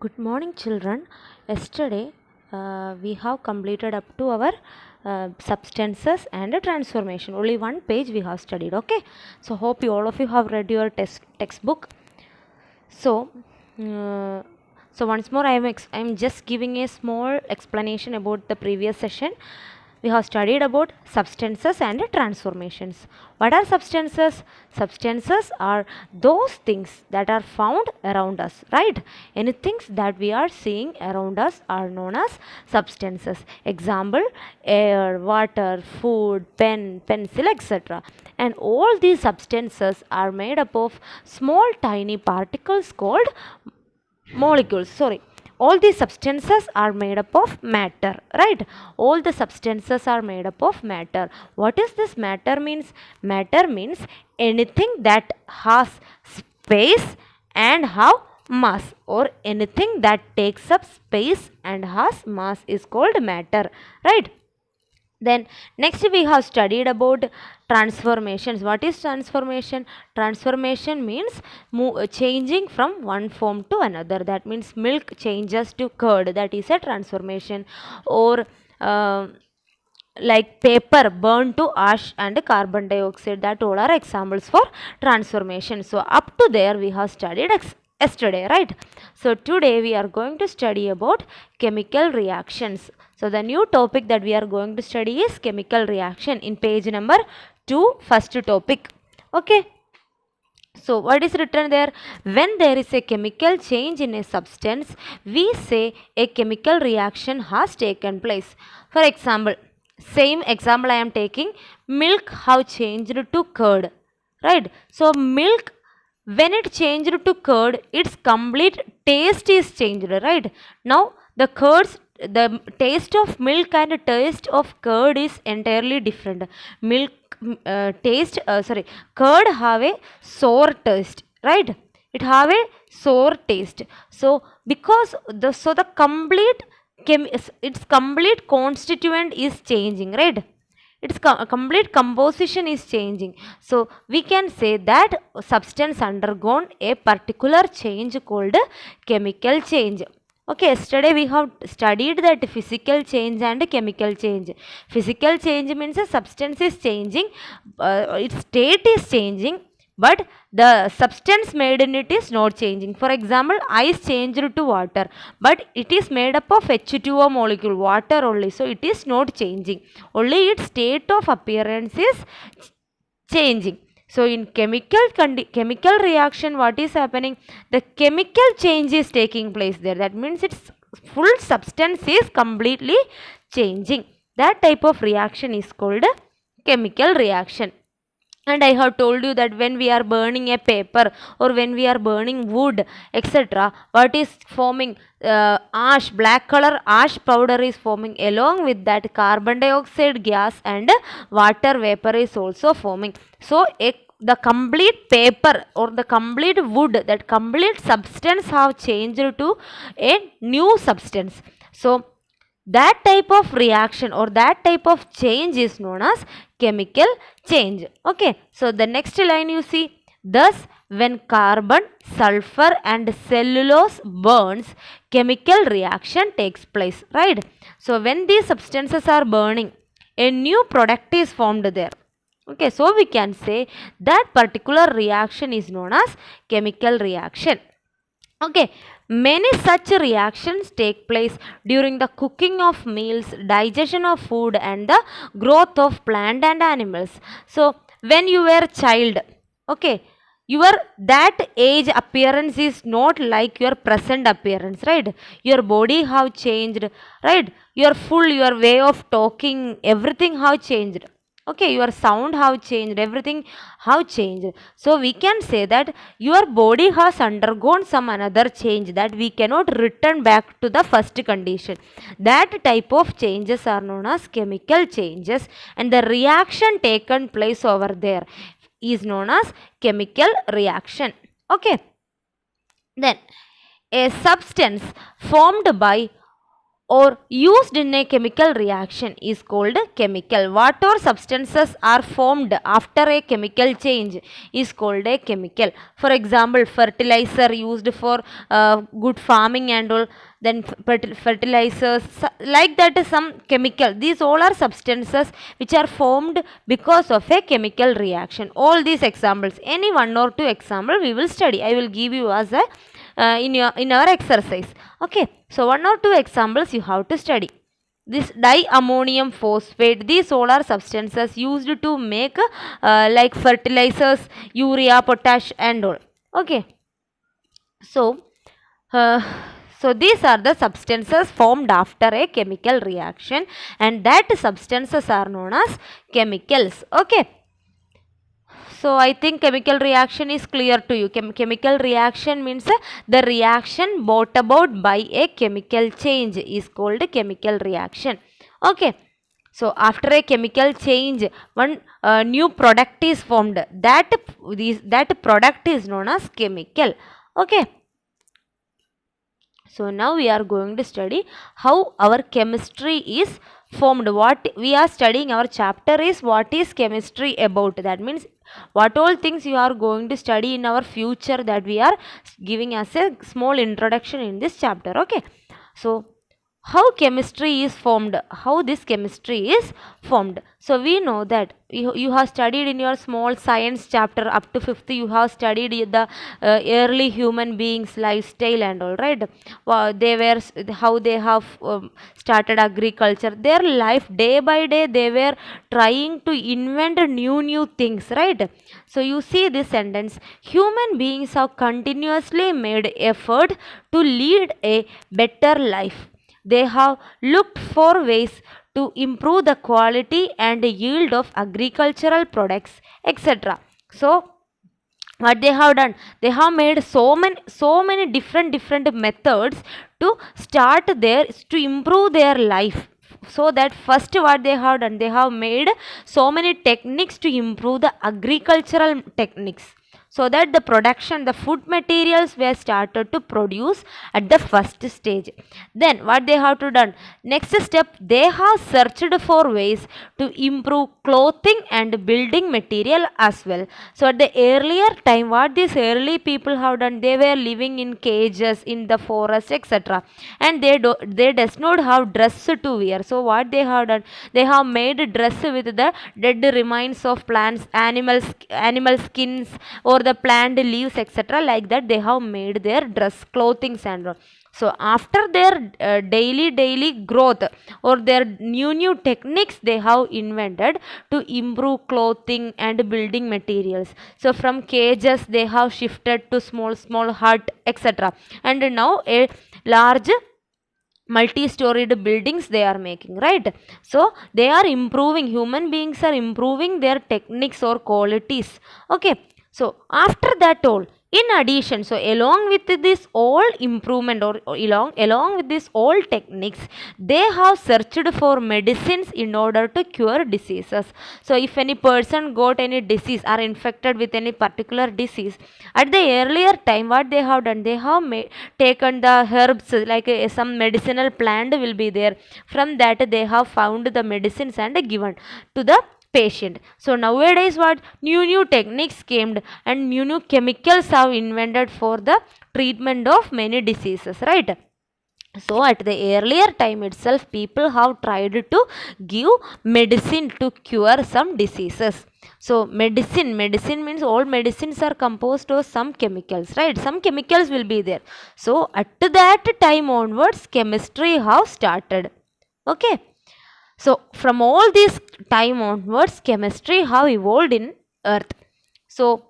Good morning, children. Yesterday, we have completed up to our substances and transformation. Only one page we have studied. Okay, so hope you all of you have read your textbook. So, uh, once more, I'm just giving a small explanation about the previous session. We have studied about substances and transformations. What are substances? Substances are those things that are found around us, right? Anything that we are seeing around us are known as substances. Example: air, water, food, pen, pencil, etc. And all these substances are made up of small tiny particles called molecules. Sorry, all these substances are made up of matter, right? All the substances are made up of matter. What is this matter means? Matter means anything that has space and have mass, or anything that takes up space and has mass is called matter, right? Then next we have studied about transformations. What is transformation? Transformation means changing from one form to another. That means milk changes to curd, that is a transformation. Or uh, like paper burned to ash and carbon dioxide, that all are examples for transformation. So up to there we have studied yesterday, right? So today we are going to study about chemical reactions. So the new topic that we are going to study is chemical reaction in page number 2, first topic. Okay, so what is written there? When there is a chemical change in a substance, we say a chemical reaction has taken place. For example, same example I am taking, milk have changed to curd, right? So milk, when it changed to curd, its complete taste is changed, right? Now the taste of milk and taste of curd is entirely different. Milk taste, curd have a sour taste, right? It have a sour taste. So because the complete its complete constituent is changing, right? Its complete composition is changing. So we can say that substance undergone a particular change called chemical change. Okay, yesterday we have studied that physical change and chemical change. Physical change means a substance is changing, its state is changing, but the substance made in it is not changing. For example, ice changed to water, but it is made up of H2O molecule, water only, so it is not changing. Only its state of appearance is changing. So in chemical reaction, what is happening? The chemical change is taking place there. That means its full substance is completely changing. That type of reaction is called chemical reaction. And I have told you that when we are burning a paper or when we are burning wood, etc., what is forming? Ash, black color ash powder is forming. Along with that, carbon dioxide gas and water vapor is also forming. So the complete paper or the complete wood, that complete substance have changed to a new substance. So that type of reaction or that type of change is known as chemical change. Okay, so the next line you see, thus when carbon, sulfur and cellulose burns, chemical reaction takes place, right? So when these substances are burning, a new product is formed there. Okay, so we can say that particular reaction is known as chemical reaction. Okay, many such reactions take place during the cooking of meals, digestion of food and the growth of plant and animals. So when you were a child, okay, your that age appearance is not like your present appearance, right? Your body have changed, right? Your way of talking, everything have changed. Okay, your sound have changed, everything have changed. So we can say that your body has undergone some another change, that we cannot return back to the first condition. That type of changes are known as chemical changes, and the reaction taken place over there is known as chemical reaction. Okay, then a substance formed by or used in a chemical reaction is called chemical. What or substances are formed after a chemical change is called a chemical. For example, fertilizer used for good farming and all, then fertilizers, like that, some chemical. These all are substances which are formed because of a chemical reaction. All these examples, any one or two example we will study. I will give you as a in our exercise. Okay, so one or two examples you have to study. This diammonium phosphate, these all are substances used to make like fertilizers, urea, potash and all. Okay, so uh, so these are the substances formed after a chemical reaction, and that substances are known as chemicals. Okay, so I think chemical reaction is clear to you. Chemical reaction means the reaction brought about by a chemical change is called chemical reaction. Okay. So after a chemical change, one new product is formed. That product is known as chemical. Okay. So now we are going to study how our chemistry is formed. What we are studying, our chapter is what is chemistry about. That means what all things you are going to study in our future, that we are giving as a small introduction in this chapter. Okay. So how chemistry is formed, how this chemistry is formed. So we know that you have studied in your small science chapter up to 5th, you have studied the early human beings lifestyle and all, right. They were, how they have started agriculture, their life day by day they were trying to invent new things, right. So you see this sentence, human beings have continuously made effort to lead a better life. They have looked for ways to improve the quality and yield of agricultural products, etc. So what they have done, they have made so many different methods to start their, to improve their life. So that first what they have done, they have made so many techniques to improve the agricultural techniques, so that the production, the food materials were started to produce at the first stage. Then what they have to done, next step, they have searched for ways to improve clothing and building material as well. So at the earlier time, what these early people have done, they were living in cages in the forest, etc., and they does not have dress to wear. So what they have done, they have made dress with the dead remains of plants, animal skins, or the plant leaves, etc., like that they have made their dress, clothing and all. So after their daily growth, or their new techniques they have invented to improve clothing and building materials. So from cages they have shifted to small hut, etc., and now a large multi-storied buildings they are making, right. So they are improving, human beings are improving their techniques or qualities. Okay. So after that all, in addition, so along with this all improvement, or along with this all techniques, they have searched for medicines in order to cure diseases. So if any person got any disease or infected with any particular disease, at the earlier time what they have done, they have taken the herbs, like some medicinal plant will be there, from that they have found the medicines and given to the patient. So nowadays what new techniques came, and new chemicals have invented for the treatment of many diseases, right. So at the earlier time itself, people have tried to give medicine to cure some diseases. So medicine means all medicines are composed of some chemicals, right. Some chemicals will be there. So at that time onwards, chemistry have started. Okay. So from all this time onwards, chemistry have evolved in earth. So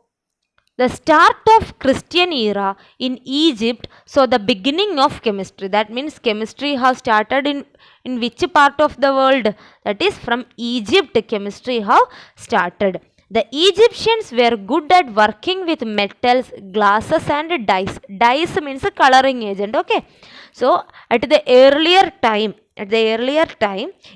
the start of Christian era in Egypt, so the beginning of chemistry, that means chemistry has started in which part of the world, that is from Egypt chemistry have started. The Egyptians were good at working with metals, glasses and dyes. Dyes means a coloring agent. Okay. So at the earlier time,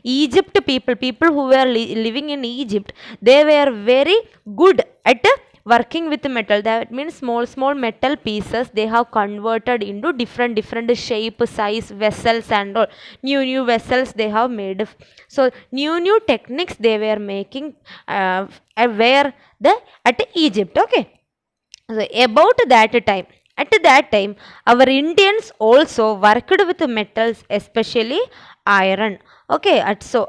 Egypt people who were living in Egypt, they were very good at working with metal, that means small metal pieces they have converted into different shape, size, vessels and all. New vessels they have made. So new techniques they were making where the at Egypt. Okay, so about that time, at that time our Indians also worked with metals, especially iron. Okay, so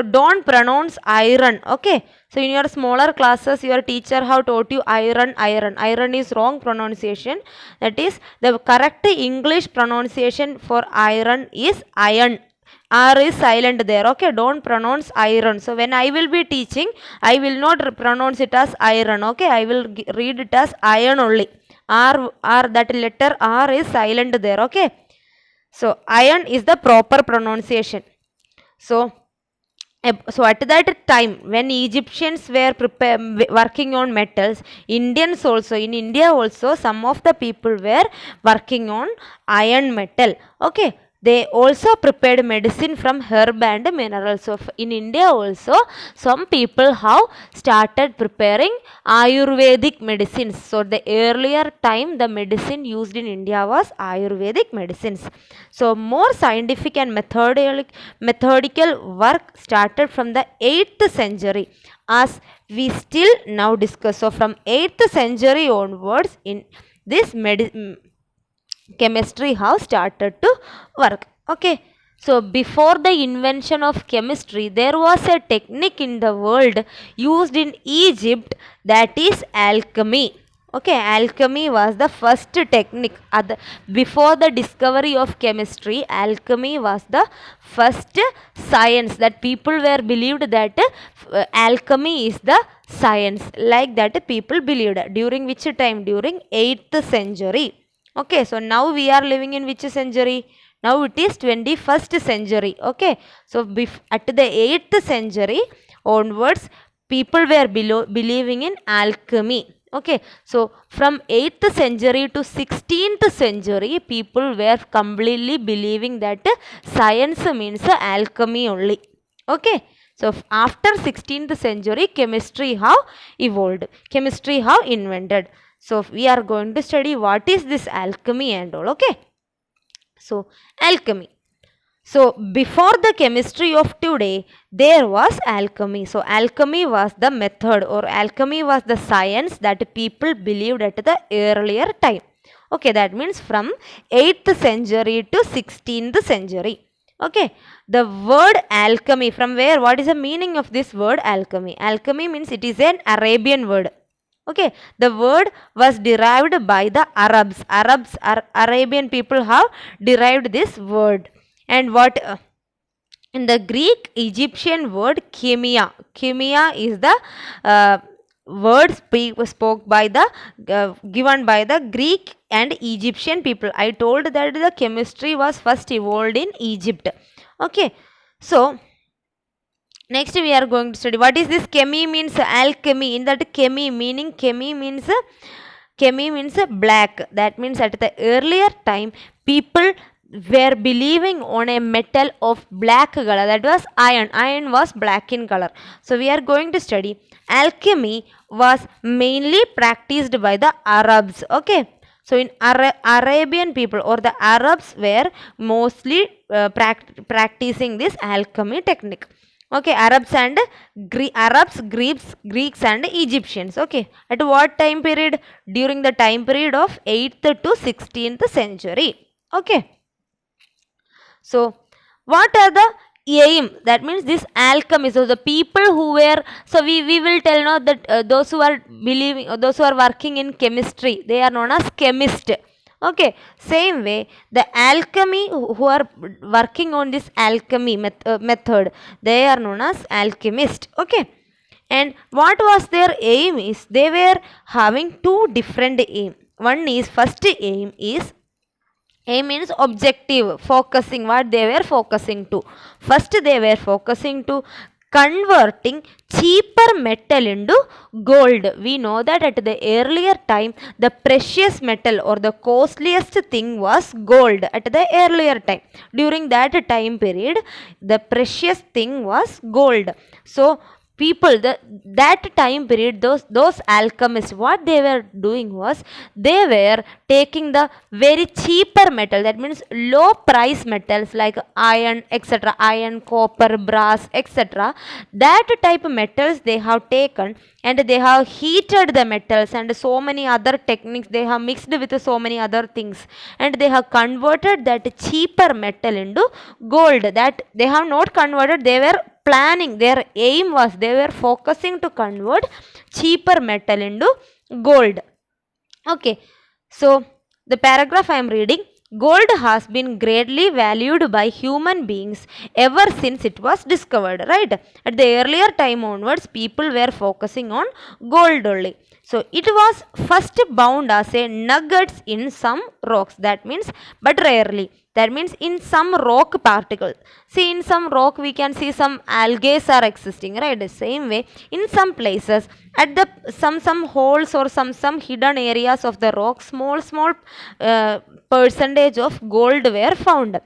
don't pronounce iron. Okay, so in your smaller classes your teacher have taught you iron is wrong pronunciation. That is the correct English pronunciation for iron is iron. R is silent there. Okay, don't pronounce iron. So when I will be teaching, I will not pronounce it as iron. Okay, I will read it as iron only. R, that letter R is silent there. Okay, so iron is the proper pronunciation. So so at that time when Egyptians were working on metals, Indians also, in India also, some of the people were working on iron metal. Okay, they also prepared medicine from herb and minerals. So in India also some people have started preparing Ayurvedic medicines. So the earlier time the medicine used in India was Ayurvedic medicines. So more scientific and methodical work started from the 8th century, as we still now discuss. So from 8th century onwards, in this chemistry have started to work. Okay, so before the invention of chemistry there was a technique in the world used in Egypt, that is alchemy. Okay, alchemy was the first technique. Before the discovery of chemistry, alchemy was the first science that people were believed that alchemy is the science, like that people believed. During which time? During 8th century. Okay, so now we are living in which century? Now it is 21st century. Okay, so at the 8th century onwards people were believing in alchemy. Okay, so from 8th century to 16th century people were completely believing that science means alchemy only. Okay, so after 16th century chemistry have evolved, chemistry have invented. So we are going to study what is this alchemy and all. Okay, so alchemy. So before the chemistry of today, there was alchemy. So alchemy was the method, or alchemy was the science that people believed at the earlier time. Okay, that means from 8th century to 16th century. Okay, the word alchemy, from where? What is the meaning of this word alchemy? Alchemy means it is an Arabian word. Okay, the word was derived by the Arabs. Arabian people have derived this word. And what in the Greek Egyptian word chemia. Chemia is the word spoke by the given by the Greek and Egyptian people. I told that the chemistry was first evolved in Egypt. Okay, so next we are going to study what is this chemi means alchemy. In that chemi means black. That means at the earlier time people were believing on a metal of black color, that was iron. Iron was black in color. So we are going to study alchemy was mainly practiced by the Arabs. Okay, so in Arabian people or the Arabs were mostly practicing this alchemy technique. Okay, Arabs, Greeks and Egyptians. Okay, at what time period? During the time period of 8th to 16th century. Okay, so what are the aim? That means this alchemy. So the people who were, so we will tell now that those who are believing, those who are working in chemistry, they are known as chemist. Okay, same way the alchemy who are working on this alchemy method, they are known as alchemist. Okay, and what was their aim is they were having two different aim. One is, first aim is, aim means objective, focusing, what they were focusing to. First they were focusing to converting cheaper metal into gold. We know that at the earlier time the precious metal or the costliest thing was gold. At the earlier time, during that time period, the precious thing was gold. So people, that time period, those alchemists, what they were doing was they were taking the very cheaper metal, that means low price metals like iron, etc., iron, copper, brass, etc., that type of metals they have taken, and they have heated the metals and so many other techniques, they have mixed with so many other things, and they have converted that cheaper metal into gold. That they have not converted, they were planning, their aim was they were focusing to convert cheaper metal into gold. Okay, so the paragraph I am reading: gold has been greatly valued by human beings ever since it was discovered, right? At the earlier time onwards, people were focusing on gold only. So it was first bound as a nuggets in some rocks, that means, but rarely, that means in some rock particle. See, in some rock we can see some algae are existing, right? The same way, in some places, at the some holes or some hidden areas of the rock, small percentage of gold were found.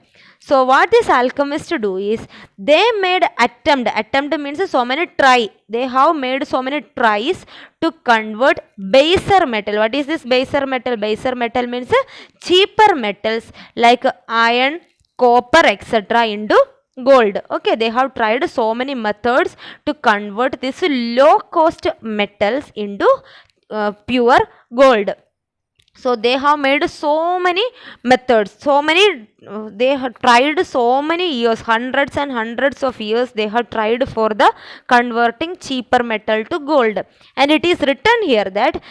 So what this alchemist do is they made attempt means so many try, they have made so many tries to convert baser metal. What is this baser metal? Baser metal means cheaper metals like iron, copper, etc., into gold. Okay, they have tried so many methods to convert this low cost metals into pure gold. So they have made so many methods, so many they have tried so many years, hundreds and hundreds of years they have tried for the converting cheaper metal to gold. And it is written here that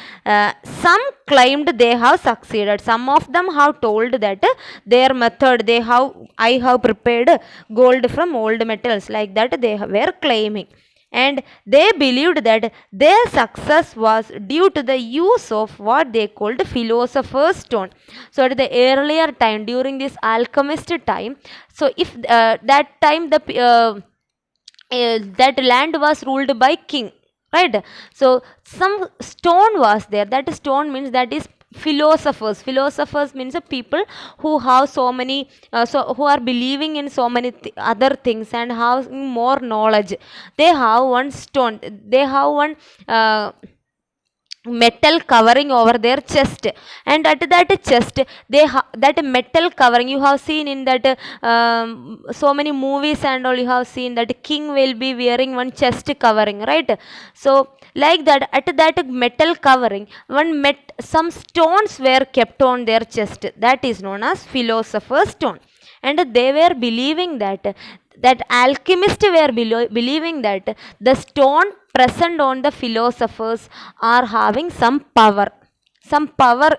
some claimed they have succeeded, some of them have told that their method, I have prepared gold from old metals, like that they were claiming. And they believed that their success was due to the use of what they called philosopher's stone. So at the earlier time, during this alchemist time, so if that time that land was ruled by king, right? So some stone was there, that stone means that is philosophers means people who have so many so who are believing in so many other things and have more knowledge. They have one stone, they have one metal covering over their chest, and at that chest they that metal covering, you have seen in that so many movies and all, you have seen that king will be wearing one chest covering, right? So like that, at that metal covering, some stones were kept on their chest, that is known as philosopher's stone. And they were believing that alchemists were believing that the stone present on the philosophers are having some power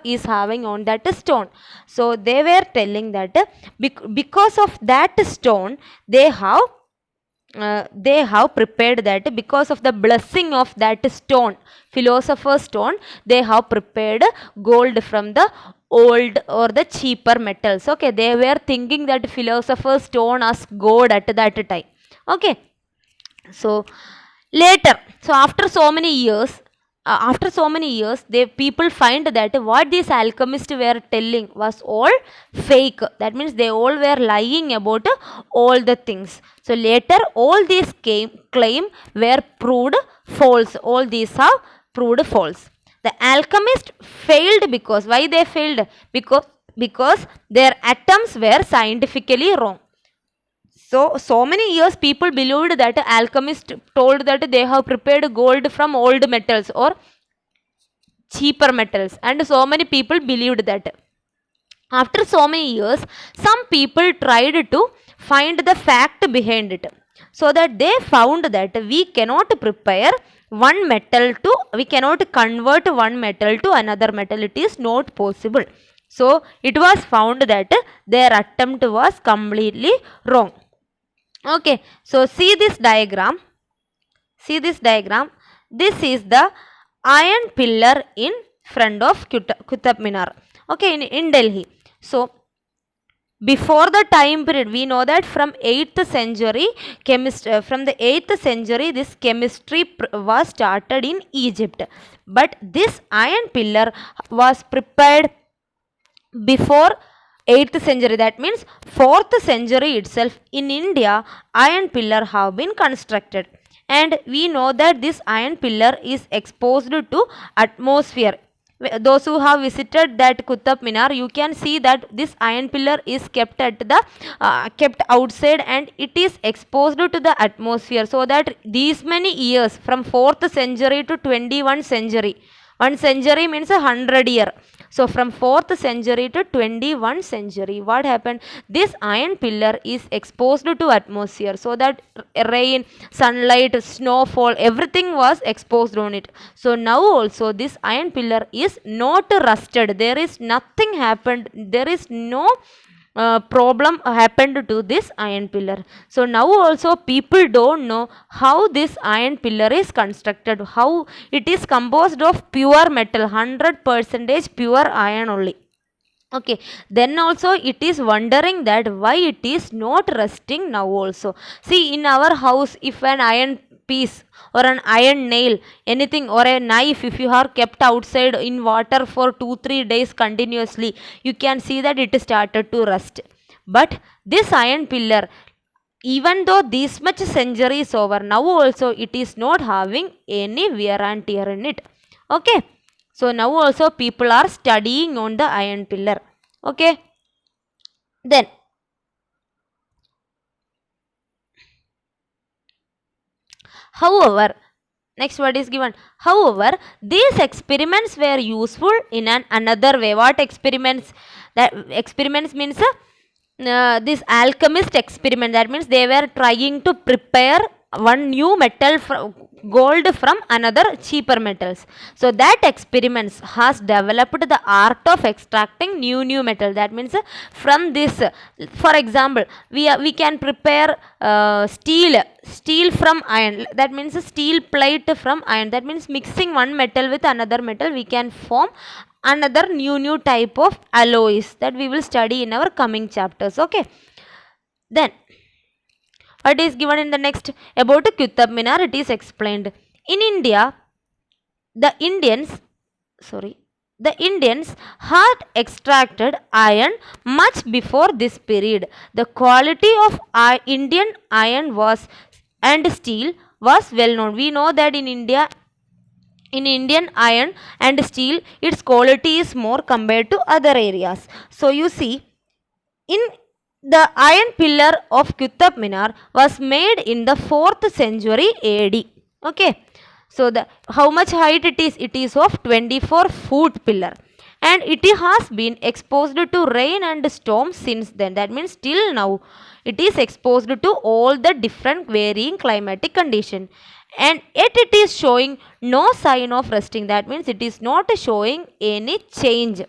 is having on that stone. So they were telling that because of that stone they have prepared that, because of the blessing of that stone, philosopher's stone, they have prepared gold from the old or the cheaper metals. Okay, they were thinking that philosopher's stone as gold at that time. Okay, so later, so after so many years, people find that what these alchemists were telling was all fake, that means they all were lying about all the things. So later all these claim were proved false, all these have proved false. The alchemist failed because, why they failed? Because their atoms were scientifically wrong. So many years people believed that alchemists told that they have prepared gold from old metals or cheaper metals, and so many people believed that. After so many years, some people tried to find the fact behind it, so that they found that we cannot convert one metal to another metal, it is not possible. So it was found that their attempt was completely wrong. Okay, so see this diagram. This is the iron pillar in front of Qutub Minar. Okay, in Delhi. So before the time period, we know that from 8th century this chemistry was started in Egypt. But this iron pillar was prepared before 8th century, that means 4th century itself. In India, iron pillar have been constructed. and we know that this iron pillar is exposed to atmosphere. Those who have visited that Qutub Minar, you can see that this iron pillar is kept at the kept outside, and it is exposed to the atmosphere, so that these many years from 4th century to 21st century, 1 century means 100 year. So from 4th century to 21st century, what happened? This iron pillar is exposed to atmosphere, so that rain, sunlight, snowfall, everything was exposed on it. So now also this iron pillar is not rusted. There is nothing happened. There is no problem happened to this iron pillar. So now also people don't know how this iron pillar is constructed, how it is composed of pure metal, 100% pure iron only. Okay, then also it is wondering that why it is not rusting now also. See, in our house, if an iron piece or an iron nail, anything, or a knife, if you are kept outside in water for 2-3 days continuously, you can see that it started to rust. But this iron pillar, even though this much century is over, now also it is not having any wear and tear in it. Okay, so now also people are studying on the iron pillar. Okay, then however, next word is given. However, these experiments were useful in another way. What experiments? That experiments means this alchemist experiment. That means they were trying to prepare one new metal gold from another cheaper metals. So that experiments has developed the art of extracting new metal. That means from this, for example, we can prepare steel from iron. That means steel plate from iron. That means mixing one metal with another metal, we can form another new type of alloys that we will study in our coming chapters. Okay, then what is given in the next about Qutub Minar? It is explained. In India, the Indians, sorry, the Indians had extracted iron much before this period. The quality of Indian iron was and steel was well known. We know that in India, in Indian iron and steel, its quality is more compared to other areas. So you see, in the iron pillar of Qutub Minar was made in the 4th century AD. Okay. So the how much height it is? It is of 24-foot pillar, and it has been exposed to rain and storm since then. That means till now it is exposed to all the different varying climatic condition, and yet it is showing no sign of rusting. That means it is not showing any change.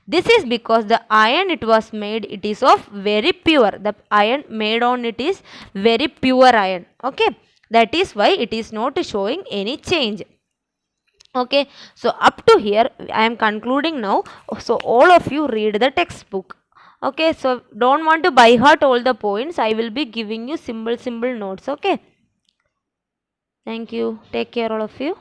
This is because the iron it was made, it is of very pure. The iron made on it is very pure iron. Okay, that is why it is not showing any change. Okay, so up to here I am concluding now. So all of you read the textbook. Okay, so don't want to by heart all the points. I will be giving you simple notes. Okay, thank you. Take care all of you.